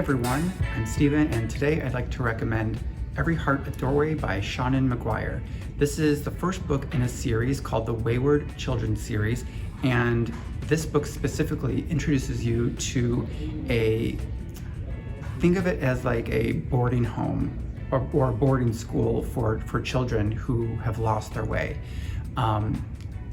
everyone, I'm Steven, and today I'd like to recommend Every Heart a Doorway by Seanan McGuire. This is the first book in a series called the Wayward Children series, and this book specifically introduces you to think of it as like a boarding home or a boarding school for children who have lost their way.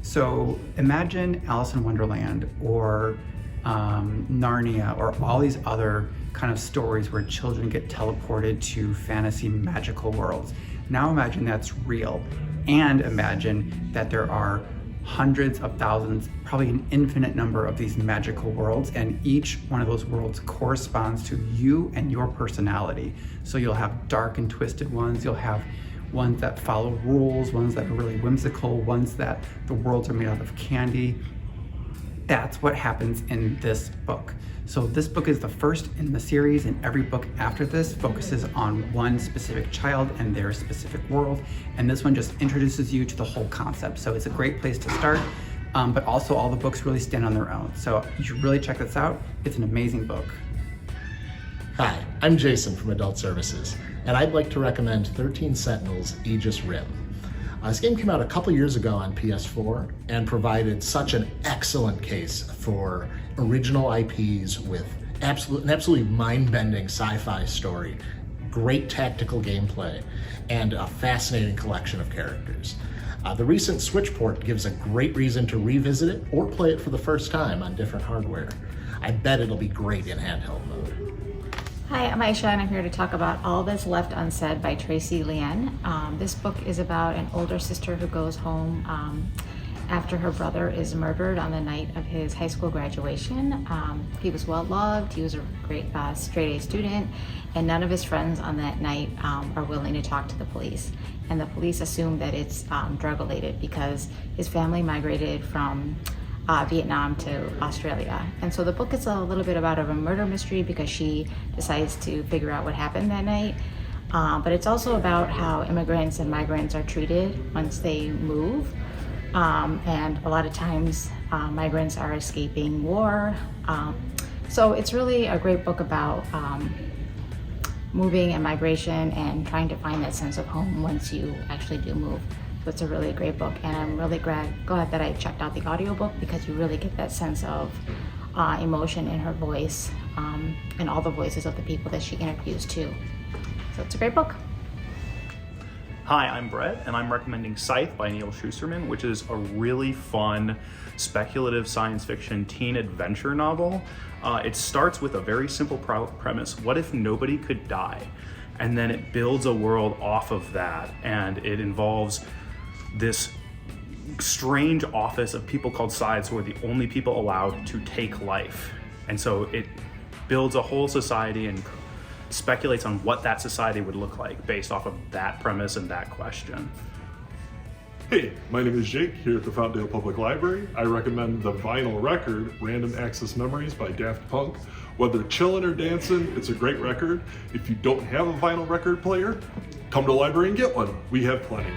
So imagine Alice in Wonderland or Narnia or all these other kind of stories where children get teleported to fantasy magical worlds. Now imagine that's real, and imagine that there are hundreds of thousands, probably an infinite number of these magical worlds, and each one of those worlds corresponds to you and your personality. So you'll have dark and twisted ones, you'll have ones that follow rules, ones that are really whimsical, ones that the worlds are made out of candy. That's what happens in this book. So this book is the first in the series, and every book after this focuses on one specific child and their specific world. And this one just introduces you to the whole concept. So it's a great place to start, but also all the books really stand on their own. So you should really check this out. It's an amazing book. Hi, I'm Jason from Adult Services, and I'd like to recommend 13 Sentinels Aegis Rim. This game came out a couple years ago on PS4 and provided such an excellent case for original IPs with an absolutely mind-bending sci-fi story, great tactical gameplay, and a fascinating collection of characters. The recent Switch port gives a great reason to revisit it or play it for the first time on different hardware. I bet it'll be great in handheld mode. Hi, I'm Aysha, and I'm here to talk about All That's Left Unsaid by Tracey, Lien. This book is about an older sister who goes home after her brother is murdered on the night of his high school graduation. He was well loved, he was a great straight A student, and none of his friends on that night are willing to talk to the police. And the police assume that it's drug related because his family migrated from Vietnam to Australia. And so the book is a little bit about a murder mystery because she decides to figure out what happened that night. But it's also about how immigrants and migrants are treated once they move. And a lot of times migrants are escaping war. So it's really a great book about moving and migration and trying to find that sense of home once you actually do move. So it's a really great book, and I'm really glad that I checked out the audiobook because you really get that sense of emotion in her voice and all the voices of the people that she interviews too. So it's a great book. Hi, I'm Brett, and I'm recommending Scythe by Neal, which is a really fun speculative science fiction teen adventure novel. It starts with a very simple premise. What if nobody could die? And then it builds a world off of that, and it involves this strange office of people called Scythes who are the only people allowed to take life. And so it builds a whole society and speculates on what that society would look like based off of that premise and that question. Hey, my name is Jake here at the Fountaindale Public Library. I recommend the vinyl record, Random Access Memories by Daft Punk. Whether chillin' or dancing, it's a great record. If you don't have a vinyl record player, come to the library and get one. We have plenty.